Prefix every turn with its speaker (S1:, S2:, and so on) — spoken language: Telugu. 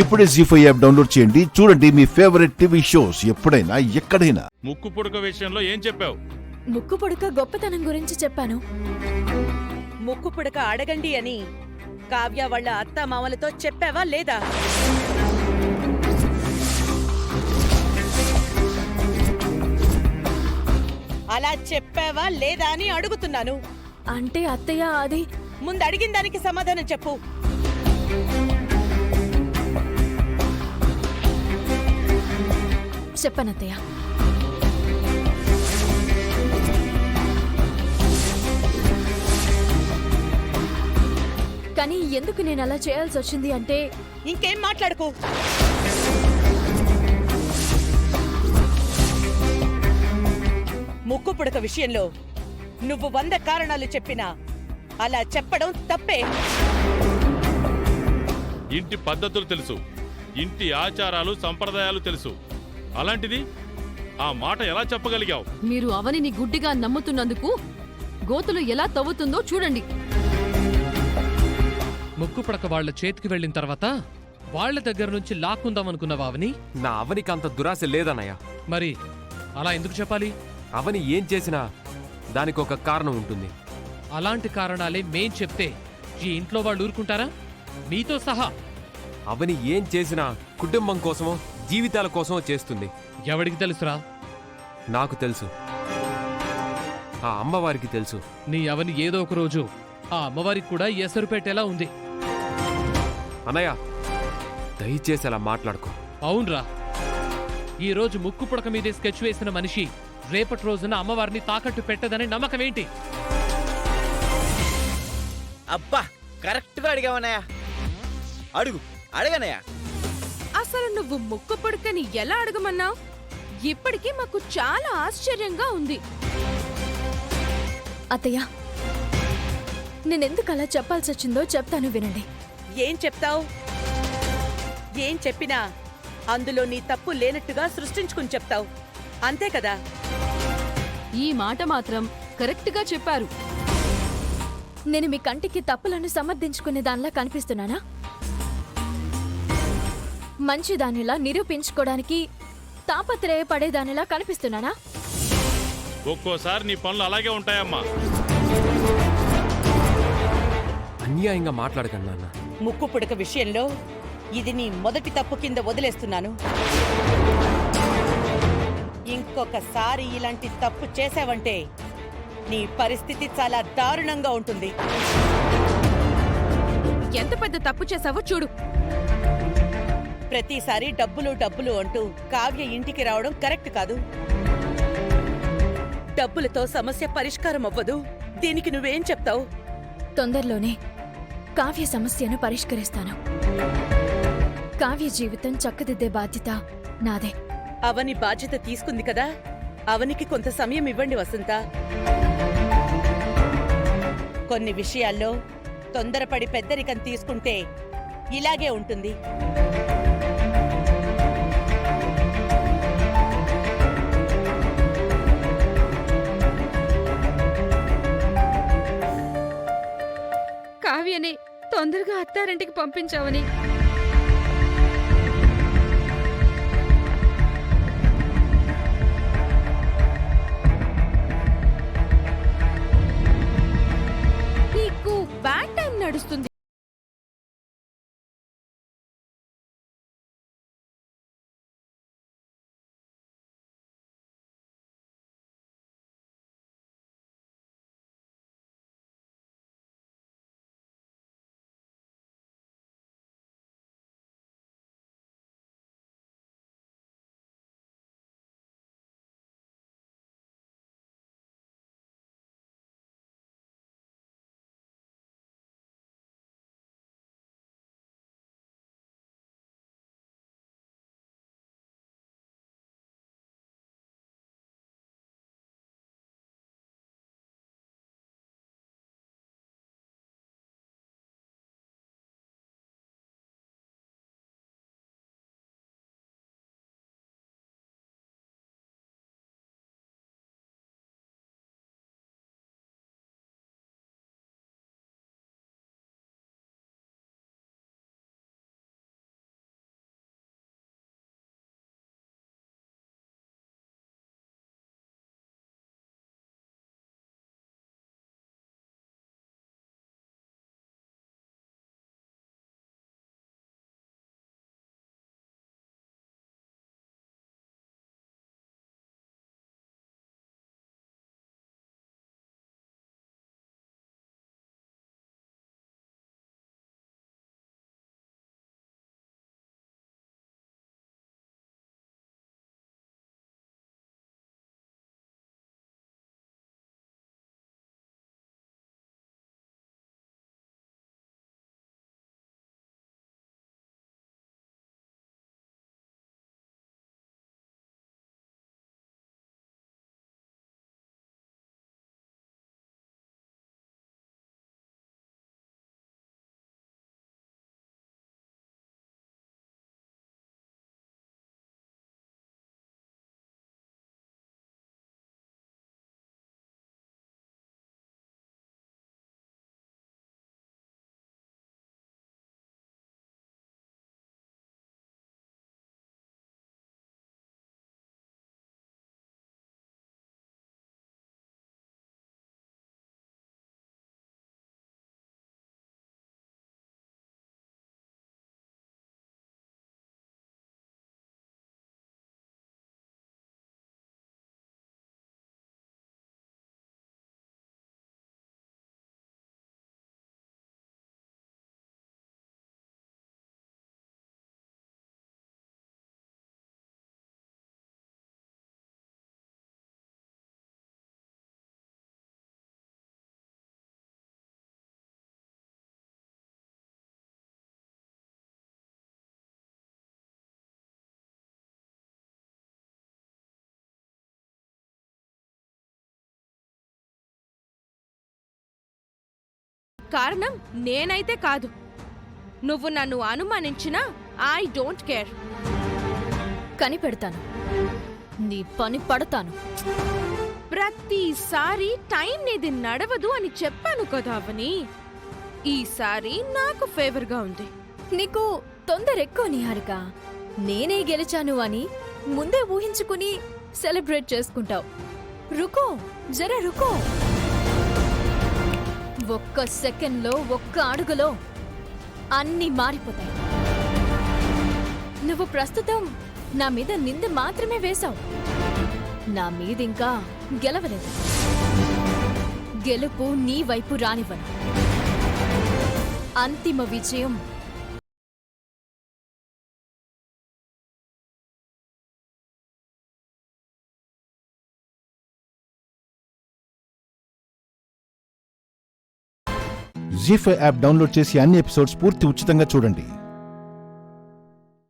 S1: ఇప్పుడే జీ5 యాప్ డౌన్లోడ్ చేయండి. చూడండి మీ ఫేవరెట్ టీవీ షోస్ ఎప్పుడైనా ఎక్కడైనా.
S2: ముక్కు పుడక విషయంలో ఏం చెప్పావు?
S3: ముక్కు పుడక గొప్పతనం గురించి చెప్పాను.
S4: ముక్కు పుడక అడగండి అని కావ్య వాళ్ళ అత్త మామలతో చెప్పావా లేదా? అలా చెప్పావా లేదా అని అడుగుతున్నాను.
S3: అంటే అత్తయ్య, అది
S4: ముందు అడిగిన దానికి సమాధానం చెప్పు.
S3: చెప్పనత్తయ్య. కానీ ఎందుకు నేను అలా చేయాల్సి వచ్చింది అంటే...
S4: ఇంకేం మాట్లాడుకో. ముక్కు పుడక విషయంలో నువ్వు 100 కారణాలు చెప్పినా అలా చెప్పడం తప్పే.
S2: ఇంటి పద్ధతులు తెలుసు, ఇంటి ఆచారాలు సంప్రదాయాలు తెలుసు. అలాంటిది ఆ మాట ఎలా చెప్పగలిగావు?
S5: మీరు అవనిని గుడ్డిగా నమ్ముతున్నందుకు గోతులు ఎలా తవ్వుతుందో చూడండి.
S6: ముక్కు పడక వాళ్ల చేతికి వెళ్లిన తర్వాత వాళ్ల దగ్గర నుంచి లాక్కుందామనుకున్నావా అవని?
S7: నా అవనికి అంత దురాశ లేదన్నయ్య.
S6: మరి అలా ఎందుకు చెప్పాలి?
S7: అవని ఏం చేసినా దానికి ఒక కారణం ఉంటుంది.
S6: అలాంటి కారణాలే మేం చెప్తే ఈ ఇంట్లో వాళ్ళు ఊరుకుంటారా? మీతో సహా.
S7: అవని ఏం చేసినా కుటుంబం కోసమో జీవితాల కోసమో చేస్తుంది.
S6: ఎవడికి తెలుసురా?
S7: నాకు తెలుసు, ఆ అమ్మవారికి తెలుసు.
S6: నీ అవని ఏదో ఒక రోజు ఆ అమ్మవారికి కూడా ఎసరు పెట్టేలా ఉంది.
S7: అన్నయ్య, దయచేసి అలా మాట్లాడుకో.
S6: అవునరా, ఈ రోజు ముక్కు పుడక మీదే స్కెచ్ వేసిన మనిషి రేపటి రోజున అమ్మవారిని తాకట్టు పెట్టదని నమ్మకం ఏంటి?
S8: అబ్బా, కరెక్ట్ గా అడిగావన్నయ్య. అడగనయ్యా.
S5: అసలు నువ్వు ముక్కు పుడకని ఎలా అడగమన్నావు? ఇప్పటికీ మాకు చాలా ఆశ్చర్యంగా ఉంది.
S3: అత్తయ్య, నేనెందుకు అలా చెప్పాల్సి వచ్చిందో చెప్తాను, వినండి.
S4: ఏం చెప్తావు? ఏం చెప్పినా అందులో నీ తప్పు లేనట్టుగా సృష్టించుకుని చెప్తావు, అంతే కదా?
S5: ఈ మాట మాత్రం కరెక్ట్గా చెప్పారు.
S3: నేను మీ కంటికి తప్పులను సమర్థించుకునే దానిలా కనిపిస్తున్నానా? మంచిదానిలా నిరూపించుకోవడానికి తాపత్రయపడేదానిలా కనిపిస్తున్నానా?
S2: ఒక్కోసారి నీ పనులు అలాగే ఉంటాయమ్మా.
S7: అన్యాయంగా మాట్లాడకండి నాన్న.
S4: ముక్కు పుడక విషయంలో ఇది నీ మొదటి తప్పు కింద వదిలేస్తున్నాను. ఇంకొకసారి ఇలాంటి తప్పు చేసావంటే నీ పరిస్థితి చాలా దారుణంగా ఉంటుంది.
S5: ఎంత పెద్ద తప్పు చేశావో చూడు.
S4: ప్రతిసారి డబ్బులు డబ్బులు అంటూ కావ్య ఇంటికి రావడం కరెక్ట్ కాదు. డబ్బులతో సమస్య పరిష్కారం అవ్వదు. దీనికి నువ్వేం చెప్తావు?
S3: తొందరలోనే కావ్య సమస్యను పరిష్కరిస్తాను. కావ్య జీవితం చక్కదిద్దే బాధ్యత నాదే.
S4: అవని బాధ్యత తీసుకుంది కదా, అవనికి కొంత సమయం ఇవ్వండి వసంత. కొన్ని విషయాల్లో తొందరపడి పెద్దరికం తీసుకుంటే ఇలాగే ఉంటుంది.
S5: కావ్యని తొందరగా అత్తారింటికి పంపించావని నీకు బ్యాడ్ టైం నడుస్తుంది. కారణం నేనైతే కాదు. నువ్వు నన్ను అనుమానించినా ఐ డోంట్ కేర్.
S3: కనిపెడతాను, నీ పని పడతాను.
S5: ప్రతిసారి టైం నీది నడవదు అని చెప్పాను కదా అవని. ఈసారి నాకు ఫేవర్గా ఉంది.
S3: నీకు తొందర ఎక్కువ నిహారిక. నేనే గెలిచాను అని ముందే ఊహించుకుని సెలబ్రేట్ చేసుకుంటావు. రుకో, జర రుకో. ఒక్క సెకండ్లో, ఒక్క అడుగులో అన్నీ మారిపోతాయి. నువ్వు ప్రస్తుతం నా మీద నింద మాత్రమే వేశావు. నా మీదింకా గెలవలేదు. గెలుపు నీ వైపు రానివ్వను. అంతిమ విజయం
S1: జీ5 యాప్ డౌన్లోడ్ చేసి అన్ని ఎపిసోడ్స్ పూర్తి ఉచితంగా చూడండి.